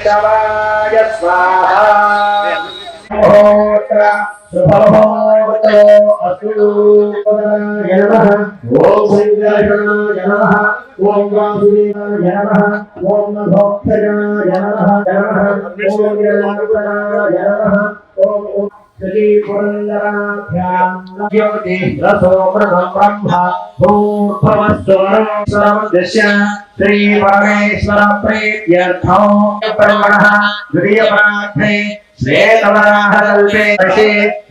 శవాయ స్వాహా ఓత్ర శుభమోతో అస్తు నమః ఓం శ్రీకృష్ణాయ నమః ఓం వాసుదేవాయ నమః ఓం నభోక్షజాయ నమః ఓం జనార్దనాయ నమః ఓం శ్రీ పురందరాభ్యాం జ్యోతి రసోమృతం బ్రహ్మ భూర్భవస్వరస్య శ్రీ పరమేశ్వర ప్రీత్యర్థం బ్రహ్మణః ద్వితీయపరార్థే श्वेतवराहकल्पे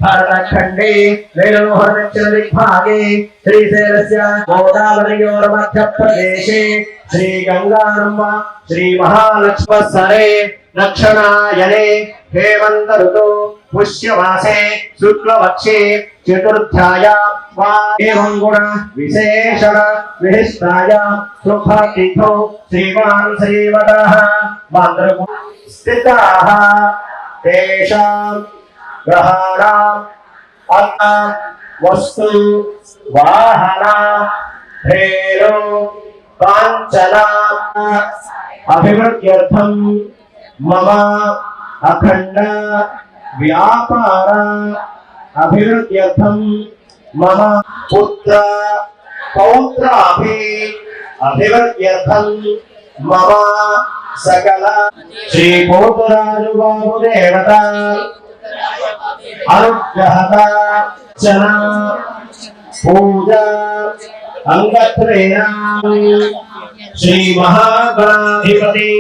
भरतखण्डे वेणुहरदिग्भागे श्रीशैलस्य गोदावरीयोर्मध्यप्रदेशे श्रीगङ्गारम्भ श्रीमहालक्ष्मसरे दक्षिणायने हेमन्त ऋतौ पुष्यमासे शुक्लपक्षे चतुर्थ्यायां वा एवं गुण विशेषण विशिष्टायां शुभतिथौ श्रीमान् श्रीमतः मातृगुण स्थिताः तेषां ग्रहाणाम् अन्ना वस्तु वाहना धेनु काञ्चना अभिवृद्ध्यर्थं मम अखण्ड व्यापार अभिवृद्ध्यर्थं मम पुत्र पौत्राभि अभिवृद्ध्यर्थं मम सकल श्री पोतराजु बाबु देवता अनुग्रहता चना पूजा अंगत्रयेण श्री महागणाधिपति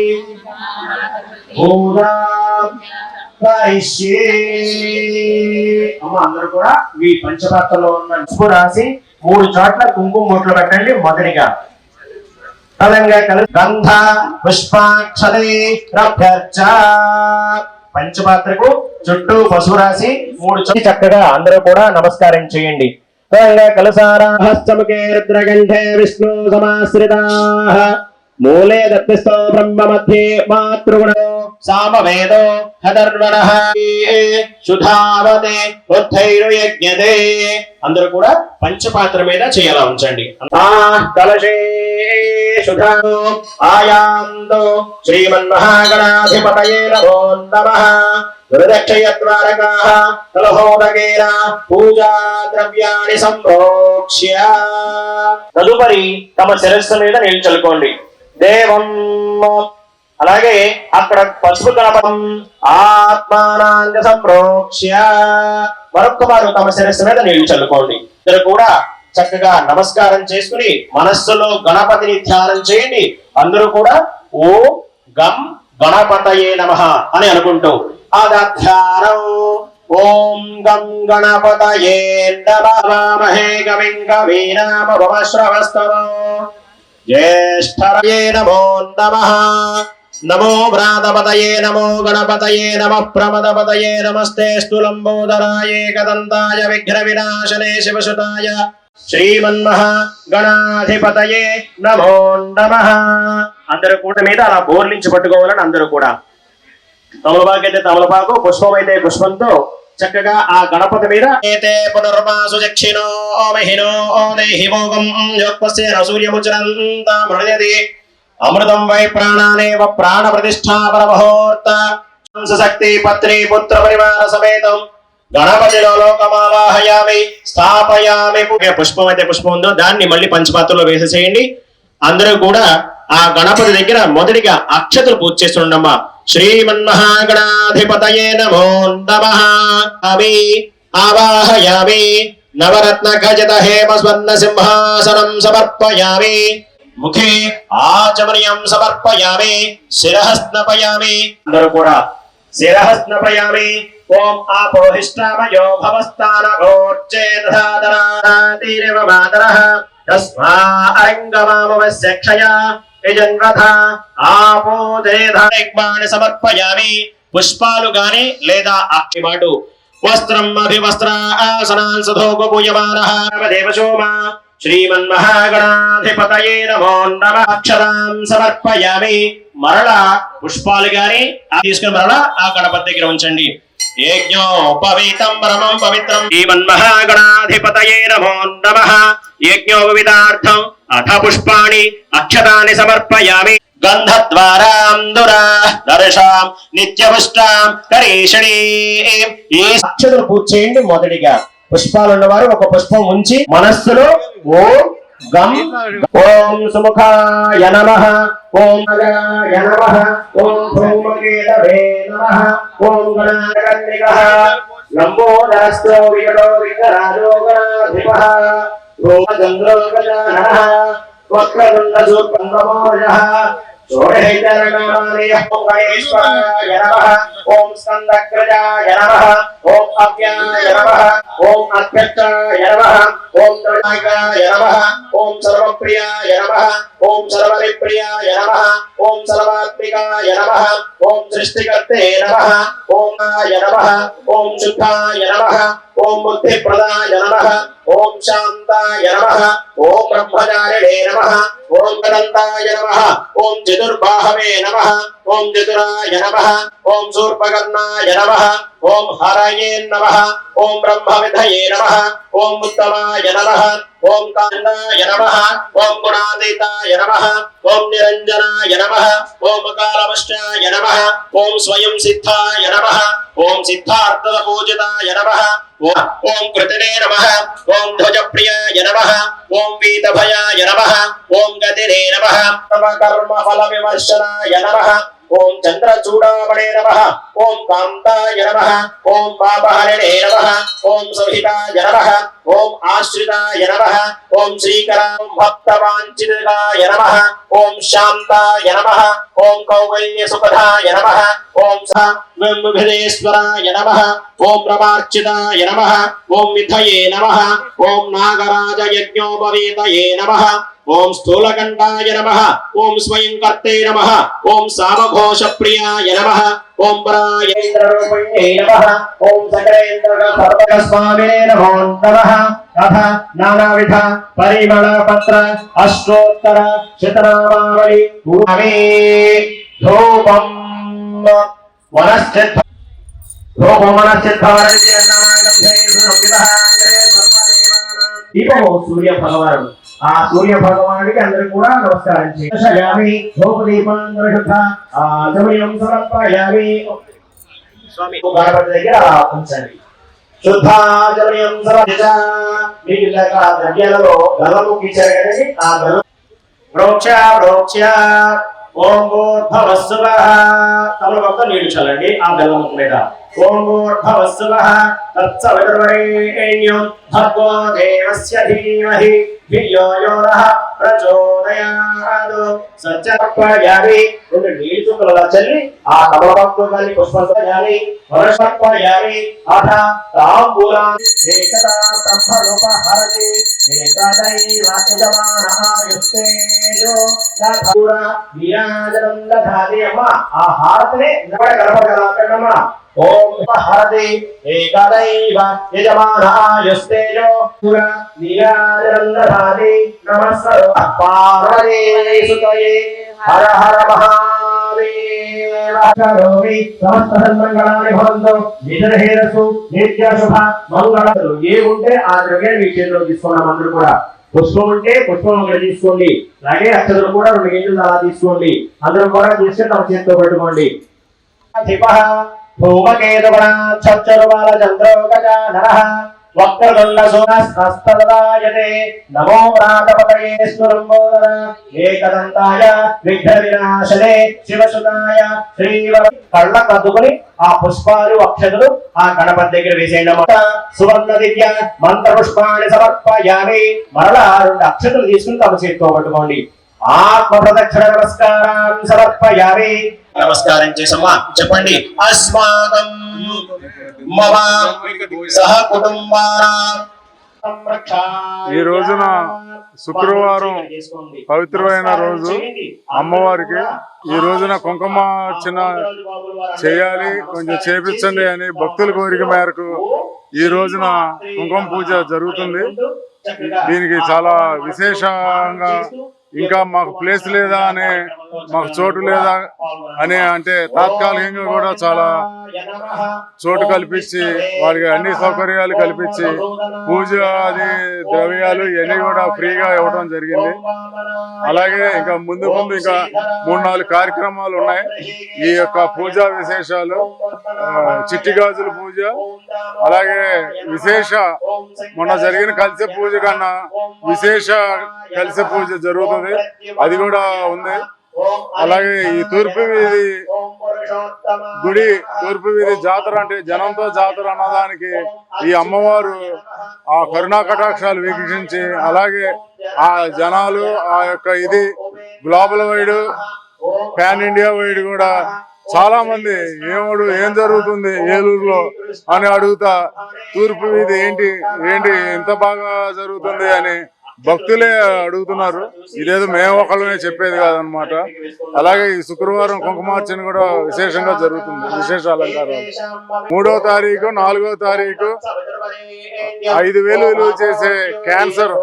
पूजा करिष्ये అమ్మ అందరూ కూడా ఈ పంచపాత్రలో ఉన్న పసుపు రాసి 3 చోట్ల కుంకుమ బొట్లు పెట్టండి మొదటిగా గంధ పుష్పాక్షతే రభ్యర్చ పంచపాత్రకు చుట్టూ పసుపు రాసి 3 చోట్ల చక్కగా అందరూ కూడా నమస్కారం చేయండి. కలసారాహస్తముఖే రుద్రగంధే విష్ణు సమాశ్రితాః మూలే దత్తిస్థో బ్రహ్మ మధ్యే మాతృగుణో సామవేదో హదర్వణః సుధావతే ఉద్ధైర్యజ్ఞదే అందరూ కూడా పంచపాత్ర మీద చేయాలా ఉంచండి. కలశే సుధాను ఆయాంతో శ్రీమన్మహాగణాధిపతయే నమో నమః హృదక్షయద్వారకాః కలహోదకేన పూజా ద్రవ్యాణి సంప్రోక్ష్య తదుపరి తమ శిరస్సు మీద నీళ్లు చల్లుకోండి. దేవం అలాగే అక్కడ పసుపు కలపం ఆత్మానాంగ సంప్రోక్ష్య మరొక్క వారు తమ శిరస్సు మీద నీళ్లు చల్లుకోండి. ఇద్దరు కూడా చక్కగా నమస్కారం చేసుకుని మనస్సులో గణపతిని ధ్యానం చేయండి. అందరూ కూడా ఓ గం గణపతయే నమః అని అనుకుంటూ ఆదాధ్యానం ఓం గం గణపతయే నమః గమిం కవీనామభవశ్రవస్తమో జ్యేష్ఠరయే నమో నమః నమో భ్రాతపతయే నమో గణపతయే నమః ప్రమదపతయే నమస్తేస్తు లంబోదరాయ ఏకదంతాయ విఘ్న వినాశనే శివసుతాయ శ్రీమన్మహాగణాధిపతయే నమో నమః అందరూ కూట మీద అలా బోర్లించి పట్టుకోవాలని అందరూ కూడా తమలపాకు అయితే తమలపాకు పుష్పం అయితే పుష్పంతో చక్కగా ఆ గణపతి మీద ఏతే పునర్వాసు చక్షినో మహినో దేహి భోగం యోగస్యేన సూర్యముచరంతా మృణయతి అమృతం వై ప్రాణానేవ ప్రాణ ప్రతిష్టాపన ముహూర్త శక్తి పత్ని పుత్ర పరివార సమేతం గణపతిలో లోకమావాహయామి స్థాపయామి. పుష్పం అయితే పుష్పం ఉందో దాన్ని మళ్ళీ పంచపాత్రలో వేసేసేయండి. అందరూ కూడా ఆ గణపతి దగ్గర మొదటిగా అక్షతలు పూజ చేస్తుండమ్మా. శ్రీమన్మహాగణాధిపతయే నమో నమః అవి ఆవాహయామి నవరత్న ఖచిత హేమ స్వర్ణ సింహాసనం సమర్పయామి. ముఖే ఆచమనీయం సమర్పయామి. శిరఃస్నపయామి. అందరూ కూడా శిరఃస్నపయామి. ఓం ఆపోహిష్టామయో భవస్థాన ఘోర్చే దధాదరాతిరేవ మాతరః తస్మా అరంగమామవస్య క్షయ యజన్వథ ఆపోదేధాని సమర్పయామి. పుష్పాలు గాని లేదా అక్కిమాటు వస్త్రం అభివస్త్ర ఆసనాన్ సధోపూయమానః దేవశోమా శ్రీమన్మహాగణాధిపతయే నమో నమః అక్షరాం సమర్పయామి. మరలా పుష్పాలు గాని తీసుకుని మరలా ఆ గణపతి దగ్గర ఉంచండి. యజ్ఞోపవీతం పరమం పవిత్రం శ్రీమన్మహాగణాధిపతయే నమో నమః యజ్ఞోపవితార్థం అథ పుష్పాణి అక్షతాని సమర్పయామి. గంధద్వారాం దురా దర్శాం నిత్యపుష్టాం కరీషణి. ఈ అక్షతలు పూజ చేయండి. మొదటిగా పుష్పాలు ఉన్నవారు ఒక పుష్పం ఉంచి మనస్సులో ఓం గం ఓం సుముఖాయ నమః, ఓం నగాయ నమః, ఓం ధూమకేతవే నమః, ఓం గణాకర్ణికః లంబోదరస్తో వికటో వికరాజో గణాధిపః రోమచంద్రో గజాననః వక్రతుండశూర్పంగమోజః షోడశైతరణామణియః. ఓం గణేశ్వరాయ నమః, ఓం స్కందగ్రజాయ నమః, ఓం అవ్యాయ నమః, ఓం అధ్యక్షాయ నమః, ఓం దళాయ నమః, ఓం సర్వప్రియాయ నమః, ఓం సర్వరిప్రియాయ నమః, ఓం సర్వాత్మికాయ నమః, ఓం సృష్టికర్తే నమః, ఓం నాయ నమః, ఓం శుద్ధాయ నమః, ఓం బుద్ధిప్రదాయ నమః, ఓం శాంతాయ నమః, ఓం బ్రహ్మచారిణే నమః, ఓం గణంతాయ నమః, ఓం చతుర్బాహవే నమః, ఓం చతురాయ నమః, ఓం శూర్పకర్ణాయ నమః, ఓం హరయే నమః, ఓం బ్రహ్మవిధయే నమః, ఓం ఉత్తమాయ నమః, ఓం కాండాయ నమః, ఓం గుణాతీతాయ నమః, ఓం నిరంజనాయ నమః, ఓం కాలవశ్యాయ నమః, ఓం స్వయం సిద్ధాయ నమః, ఓం సిద్ధార్థ పూజితాయ నమః, ఓం కృతినే నమః, ఓం ధ్వజప్రియాయ నమః, ఓం వీతభయాయ నమః, ఓం గతినే నమః, కర్మ ఫల విమర్శనాయ నమః, ఓం చంద్రచూడామణే నమః, ఓం కాంతాయ నమః, ఓం పాపహరిణే నమః, ఓం సంహితాయ నమః, ఓం ఆశ్రితాయ నమః, ఓం శ్రీకరాం భక్తవాంఛితాయ నమః, ఓం శాంతాయ నమః, ఓం కౌవల్య సుఖదాయ నమః, ఓం విభేశ్వరాయ నమః, ఓం రమార్చితాయ నమః, ఓం విధయే నమః, ఓం నాగరాజ యజ్ఞోపవీతయే నమః, ఓం స్థూలకంఠాయ నమః, ఓం స్వయం కర్తే నమః, ఓం సామఘోష ప్రియాయ నమః, ఓం పరాయేంద్రరూపిణ్యై నమః, ఓం సకలేంద్రస్వామినే నమో నమః. అథ నానావిధ పరిమళ పత్ర అష్టోత్తర శతనామావళి పూర్వమే ధూపం వనశ్చిత్త దీపము సూర్య భగవానుడు. ఆ సూర్య భగవానుడికి అందరూ కూడా నమస్కారం చేయాలి. స్వామి గణపతి దగ్గర ఉంచండి. శుద్ధాచమయం ద్రవ్యాలలో గలము ఇచ్చారు కదండి. ఆ గల ప్రోక్ష ప్రోక్ష ఓం భూర్భవస్సువః తమలపాకుతో నీళ్లు చల్లండి ఆ బెల్లం మీద. ఓం భూర్భవస్సువః తత్సవితుర్వరేణ్యం భర్గో దేవస్య ధీమహి ధియో యో నః ప్రచోదయాత్. సత్యపయామి రెండు నీళ్లు చుక్కలు చల్లి ఆ తమలపాకుతో కలిసి పుష్పంతో చేయాలి. వరసపయామి అథ తాంబూలాని ఏకదా బ్రహ్మరూపహరతి ఏకదైవ యజమానః యుక్తేజో దధూర విరాజనం దధాతి. అమ్మ ఆ హారతిని నవడ గణపగలకన్నమ్మ. ఓం హరతి ఏకదైవ యజమానః యుక్తేజో దధూర విరాజనం దధాతి. నమస్కారం పార్వతీ సుతయే హర హర మహాదేవ. కరోమి సమస్త సన్మంగళాని భవంతు. నిజహేరసు నిత్య శుభ మంగళాలు ఏ ఉంటే ఆ ద్రవ్యాన్ని మీ చేతిలో తీసుకున్నాం. అందరూ కూడా పుష్పం ఉంటే పుష్పం ఒకటి తీసుకోండి. అలాగే అక్షతలు కూడా 2 గింజలు అలా తీసుకోండి. అందరూ కూడా తీసుకొని తమ చేతితో పెట్టుకోండి. భూమకేతుగణాక్షరుబాల చంద్రో గజాననః వక్రతుండశూలస్తదాయతే. నమో రాతపతయే స్వరంబోదర ఏకదంతాయ విఘ్న వినాశనే శివసుతాయ శ్రీవర. కళ్ళకు అద్దుకుని ఆ పుష్పాలు అక్షతులు ఆ గణపతి దగ్గర వేసేయండి. సువర్ణ దివ్య మంత్ర పుష్పాన్ని సమర్పయామి. మరలా 2 అక్షతులు తీసుకుని తమ చేతితో పట్టుకోండి. ఆత్మ ప్రదక్షిణ నమస్కారం సమర్పయామి. నమస్కారం చేసమ్మా చెప్పండి. అస్మాకం మమ సహ కుటుంబానాం. ఈ రోజున శుక్రవారం పవిత్రమైన రోజు అమ్మవారికి ఈ రోజున కుంకుమార్చన చేయాలి, కొంచెం చేపించండి అని భక్తుల కోరిక మేరకు ఈ రోజున కుంకుమ పూజ జరుగుతుంది. దీనికి చాలా విశేషంగా ఇంకా మాకు ప్లేస్ లేదా అనే, మాకు చోటు లేదా అని అంటే తాత్కాలికంగా కూడా చాలా చోటు కల్పించి వాళ్ళకి అన్ని సౌకర్యాలు కల్పించి పూజ అది ద్రవ్యాలు ఇవన్నీ కూడా ఫ్రీగా ఇవ్వడం జరిగింది. అలాగే ఇంకా ముందు ఇంకా 3-4 కార్యక్రమాలు ఉన్నాయి. ఈ యొక్క పూజా విశేషాలు చిట్టి గాజుల పూజ, అలాగే విశేష మొన్న జరిగిన కలిసే పూజ కన్నా విశేష కలిసే పూజ జరుగుతుంది, అది కూడా ఉంది. అలాగే ఈ తూర్పు వీధి గుడి, తూర్పు వీధి జాతర అంటే జనంతో జాతర అన్నదానికి ఈ అమ్మవారు ఆ కరుణా కటాక్షాలు వీక్షించి, అలాగే ఆ జనాలు ఆ యొక్క ఇది global wide pan India wide కూడా చాలా మంది ఏం జరుగుతుంది ఏలూరులో అని అడుగుతా, తూర్పు వీధి ఏంటి ఎంత బాగా జరుగుతుంది అని భక్తులే అడుగుతున్నారు. ఇదేదో మేము ఒకళ్ళమే చెప్పేది కాదనమాట. అలాగే ఈ శుక్రవారం కుంకుమార్చన కూడా విశేషంగా జరుగుతుంది. విశేష అలంకారాలు 3వ తారీఖు 4వ తారీఖు 5,000 విలువ చేసే క్యాన్సర్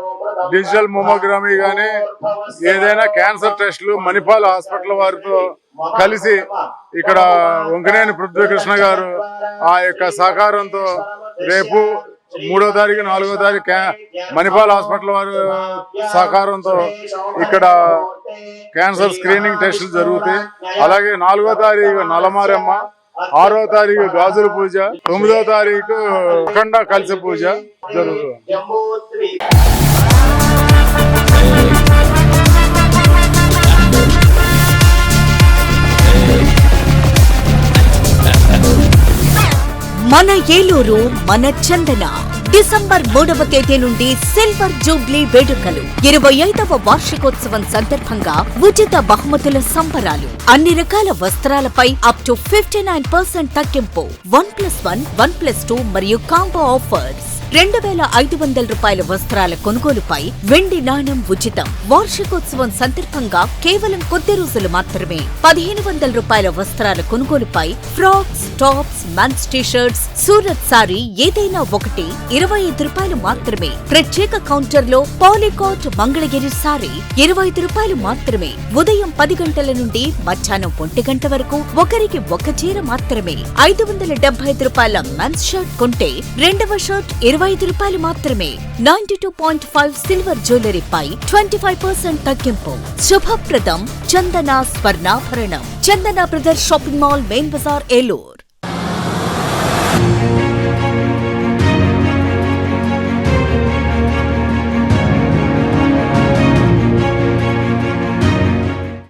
డిజిటల్ మోమోగ్రమీ గానీ ఏదైనా క్యాన్సర్ టెస్టులు మణిపాల్ హాస్పిటల్ వారితో కలిసి ఇక్కడ వంకనేని పృథ్వీకృష్ణ గారు ఆ యొక్క సహకారంతో రేపు 3వ తారీఖు 4వ తారీఖు మణిపాల్ హాస్పిటల్ వారి సహకారంతో ఇక్కడ క్యాన్సర్ స్క్రీనింగ్ టెస్టులు జరుగుతాయి. అలాగే 4వ తారీఖు నలమారమ్మ, 6వ తారీఖు గాజుల పూజ, 9వ తారీఖు అఖండ కలిసి పూజ జరుగుతుంది. మన ఏలూరు, మన చందన. డిసెంబర్ 3వ తేదీ నుండి సిల్వర్ జూబ్లీ వేడుకలు, 25వ వార్షికోత్సవం సందర్భంగా ఉచిత బహుమతుల సంబరాలు, అన్ని రకాల వస్త్రాలపై అప్ టు 59% తగ్గింపు, 1+1, 1+2 మరియు కాంబో ఆఫర్స్. 2,500 రూపాయల వస్త్రాల కొనుగోలుపై వెండి నాణెం ఉచితం. వార్షికోత్సవం సందర్భంగా కేవలం కొద్ది రోజులు మాత్రమే 1,500 రూపాయల వస్త్రాల కొనుగోలుపై frocks, tops, men's t-shirts, Surat sari ఏదైనా ఒకటి 25 రూపాయలు మాత్రమే. ప్రత్యేక కౌంటర్ లో పాలికాట్ మంగళగిరి సారీ 25 రూపాయలు మాత్రమే. ఉదయం 10 గంటల నుండి మధ్యాహ్నం 1 గంట వరకు ఒకరికి ఒక చీర మాత్రమే. 575 రూపాయల మెన్స్ షర్ట్ కొంటే 2వ షర్ట్ 25 రూపాయలు మాత్రమే. 92.5 సిల్వర్ జ్యువెలరీపై 25% తగ్గింపు. శుభప్రదం. చందన స్వర్ణాభరణం. Chandana brothers shopping mall, main Bazar, Eluru.